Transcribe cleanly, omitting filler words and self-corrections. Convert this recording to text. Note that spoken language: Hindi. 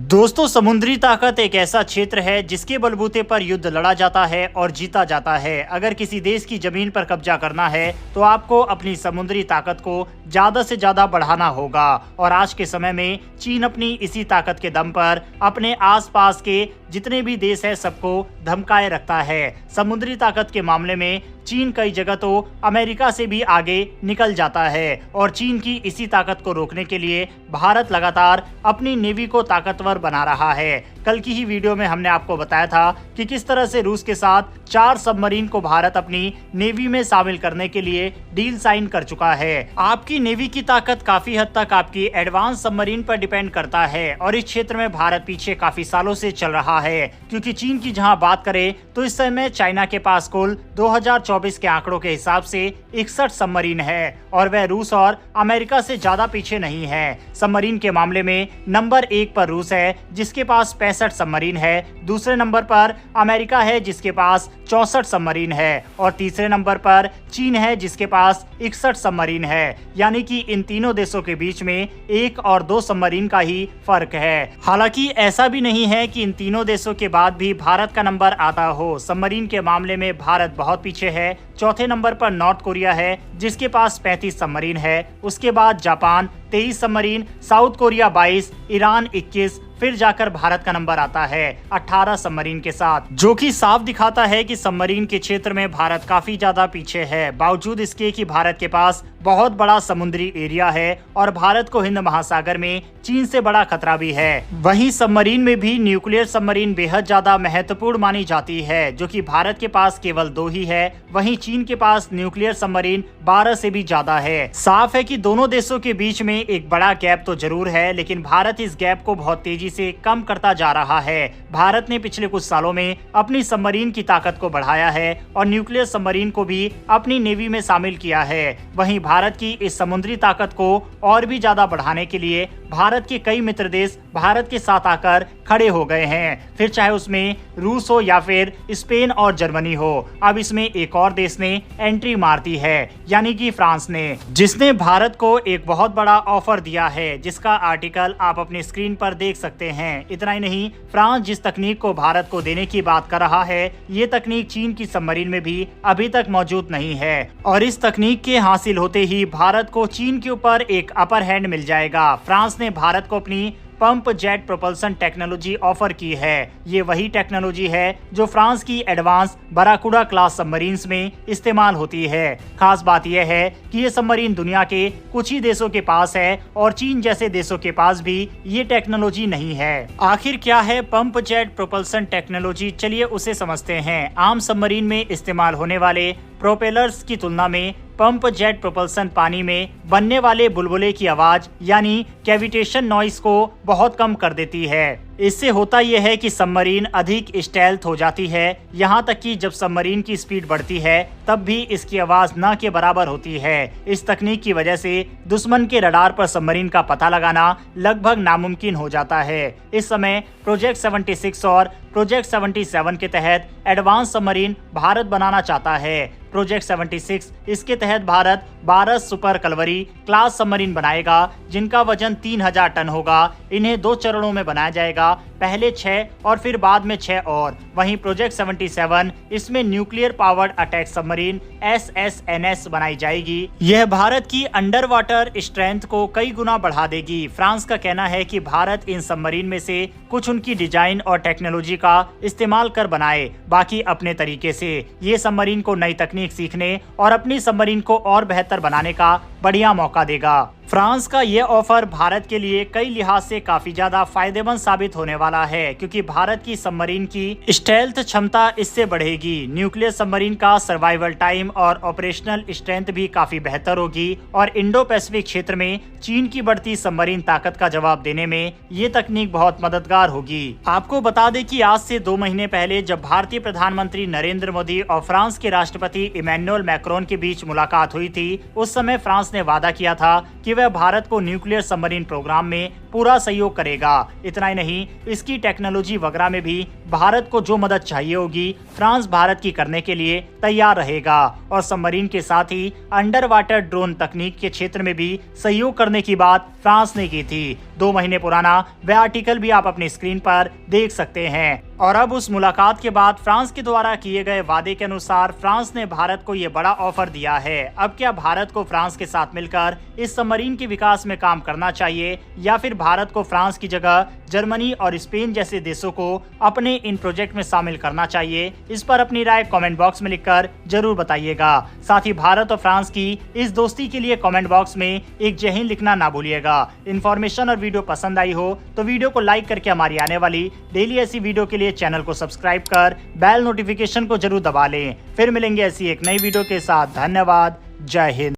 दोस्तों, समुद्री ताकत एक ऐसा क्षेत्र है जिसके बलबूते पर युद्ध लड़ा जाता है और जीता जाता है। अगर किसी देश की जमीन पर कब्जा करना है तो आपको अपनी समुद्री ताकत को ज्यादा से ज्यादा बढ़ाना होगा। और आज के समय में चीन अपनी इसी ताकत के दम पर अपने आसपास के जितने भी देश है सबको धमकाए रखता है। समुद्री ताकत के मामले में चीन कई जगह तो अमेरिका से भी आगे निकल जाता है और चीन की इसी ताकत को रोकने के लिए भारत लगातार अपनी नेवी को ताकतवर बना रहा है। कल की ही वीडियो में हमने आपको बताया था कि किस तरह से रूस के साथ 4 सबमरीन को भारत अपनी नेवी में शामिल करने के लिए डील साइन कर चुका है। आपकी नेवी की ताकत काफी हद तक आपकी एडवांस सबमरीन पर डिपेंड करता है और इस क्षेत्र में भारत पीछे काफी सालों से चल रहा है, क्योंकि चीन की जहां बात करें तो इस समय चाइना के पास कुल 2024 के आंकड़ों के हिसाब से 61 सबमरीन है और वह रूस और अमेरिका से ज्यादा पीछे नहीं है। सबमरीन के मामले में नंबर 1 पर रूस है जिसके पास 65 सबमरीन है, दूसरे नंबर पर अमेरिका है जिसके पास 64 सबमरीन है और तीसरे नंबर पर चीन है जिसके पास 61 सबमरीन है। यानी कि इन तीनों देशों के बीच में 1 और 2 सबमरीन का ही फर्क है। हालांकि ऐसा भी नहीं है कि इन तीनों देशों के बाद भी भारत का नंबर आता हो। सबमरीन के मामले में भारत बहुत पीछे है। चौथे नंबर पर नॉर्थ कोरिया है जिसके पास 35 सबमरीन है, उसके बाद Japan 23 submarine, south Korea 22, Iran 21, फिर जाकर भारत का नंबर आता है 18 सबमरीन के साथ, जो कि साफ दिखाता है कि सबमरीन के क्षेत्र में भारत काफी ज्यादा पीछे है। बावजूद इसके कि भारत के पास बहुत बड़ा समुद्री एरिया है और भारत को हिंद महासागर में चीन से बड़ा खतरा भी है। वहीं सबमरीन में भी न्यूक्लियर सबमरीन बेहद ज्यादा महत्वपूर्ण मानी जाती है, जो कि भारत के पास केवल 2 ही है। वहीं चीन के पास न्यूक्लियर सबमरीन 12 से भी ज्यादा है। साफ है कि दोनों देशों के बीच में एक बड़ा गैप तो जरूर है, लेकिन भारत इस गैप को बहुत तेजी से कम करता जा रहा है। भारत ने पिछले कुछ सालों में अपनी सबमरीन की ताकत को बढ़ाया है और न्यूक्लियर सबमरीन को भी अपनी नेवी में शामिल किया है। वहीं भारत की इस समुद्री ताकत को और भी ज्यादा बढ़ाने के लिए भारत के कई मित्र देश भारत के साथ आकर खड़े हो गए हैं, फिर चाहे उसमें रूस हो या फिर स्पेन और जर्मनी हो। अब इसमें एक और देश ने एंट्री मार दी है, यानी कि फ्रांस ने, जिसने भारत को एक बहुत बड़ा ऑफर दिया है, जिसका आर्टिकल आप अपनी स्क्रीन पर देख सकते हैं। इतना ही नहीं, फ्रांस जिस तकनीक को भारत को देने की बात कर रहा है, ये तकनीक चीन की सबमरीन में भी अभी तक मौजूद नहीं है और इस तकनीक के हासिल होते ही भारत को चीन के ऊपर एक अपर हैंड मिल जाएगा। फ्रांस ने भारत को अपनी pump jet propulsion technology offer की है। ये वही टेक्नोलॉजी है जो फ्रांस की एडवांस बराकुडा क्लास सबमरीन्स में इस्तेमाल होती है। खास बात यह है कि ये सबमरीन दुनिया के कुछ ही देशों के पास है और चीन जैसे देशों के पास भी ये टेक्नोलॉजी नहीं है। आखिर क्या है पंप जेट प्रोपल्सन टेक्नोलॉजी, चलिए उसे समझते हैं। आम सबमरीन में इस्तेमाल होने वाले प्रोपेलर्स की तुलना में पंप जेट प्रोपल्सन पानी में बनने वाले बुलबुले की आवाज यानी कैविटेशन नॉइस को बहुत कम कर देती है। इससे होता यह है कि सबमरीन अधिक स्टेल्थ हो जाती है, यहाँ तक कि जब सबमरीन की स्पीड बढ़ती है तब भी इसकी आवाज न के बराबर होती है। इस तकनीक की वजह से दुश्मन के रडार पर सबमरीन का पता लगाना लगभग नामुमकिन हो जाता है। इस समय प्रोजेक्ट 76 और प्रोजेक्ट 77 के तहत एडवांस सबमरीन भारत बनाना चाहता है। प्रोजेक्ट 76 इसके तहत Bharat 12 super Kalvari class submarine बनाएगा जिनका वजन 3000 टन होगा। इन्हें 2 चरणों में बनाया जाएगा, पहले 6 और फिर बाद में 6 और। वहीं प्रोजेक्ट 77 इसमें nuclear powered attack submarine SSNS बनाई जाएगी। यह भारत की अंडर वाटर स्ट्रेंथ को कई गुना बढ़ा देगी। फ्रांस का कहना है कि भारत इन सबमरीन में से कुछ उनकी डिजाइन और टेक्नोलॉजी का इस्तेमाल कर बनाए, बाकी अपने तरीके से। ये सबमरीन को नई तकनीक सीखने और अपनी सबमरीन को और बेहतर बनाने का बढ़िया मौका देगा। फ्रांस का यह ऑफर भारत के लिए कई लिहाज से काफी ज्यादा फायदेमंद साबित होने वाला है, क्योंकि भारत की सबमरीन की स्टेल्थ क्षमता इससे बढ़ेगी। न्यूक्लियर सबमरीन का सर्वाइवल टाइम और ऑपरेशनल स्ट्रेंथ भी काफी बेहतर होगी और इंडो पैसिफिक क्षेत्र में चीन की बढ़ती सबमरीन ताकत का जवाब देने में ये तकनीक बहुत मददगार होगी। आपको बता दें कि आज से 2 महीने पहले जब भारतीय प्रधानमंत्री नरेंद्र मोदी और फ्रांस के राष्ट्रपति इमैनुअल मैक्रोन के बीच मुलाकात हुई थी, उस समय फ्रांस ने वादा किया था कि वह भारत को न्यूक्लियर सबमरीन प्रोग्राम में पूरा सहयोग करेगा। इतना ही नहीं, इसकी टेक्नोलॉजी वगैरह में भी भारत को जो मदद चाहिए होगी फ्रांस भारत की करने के लिए तैयार रहेगा। और सबमरीन के साथ ही अंडर वाटर ड्रोन तकनीक के क्षेत्र में भी सहयोग करने की बात फ्रांस ने की थी। 2 महीने पुराना वह आर्टिकल भी आप अपनी स्क्रीन पर देख सकते हैं। और अब उस मुलाकात के बाद फ्रांस के द्वारा किए गए वादे के अनुसार फ्रांस ने भारत को ये बड़ा ऑफर दिया है। अब क्या भारत को फ्रांस के साथ मिलकर इस सबमरीन के विकास में काम करना चाहिए या फिर भारत को फ्रांस की जगह जर्मनी और स्पेन जैसे देशों को अपने इन प्रोजेक्ट में शामिल करना चाहिए? इस पर अपनी राय कमेंट बॉक्स में लिखकर जरूर बताइएगा। साथ ही भारत और फ्रांस की इस दोस्ती के लिए कमेंट बॉक्स में एक जय हिंद लिखना ना भूलिएगा। इन्फॉर्मेशन और वीडियो पसंद आई हो तो वीडियो को लाइक करके हमारी आने वाली डेली ऐसी वीडियो के लिए चैनल को सब्सक्राइब कर बेल नोटिफिकेशन को जरूर दबा लें। फिर मिलेंगे ऐसी एक नई वीडियो के साथ। धन्यवाद। जय हिंद।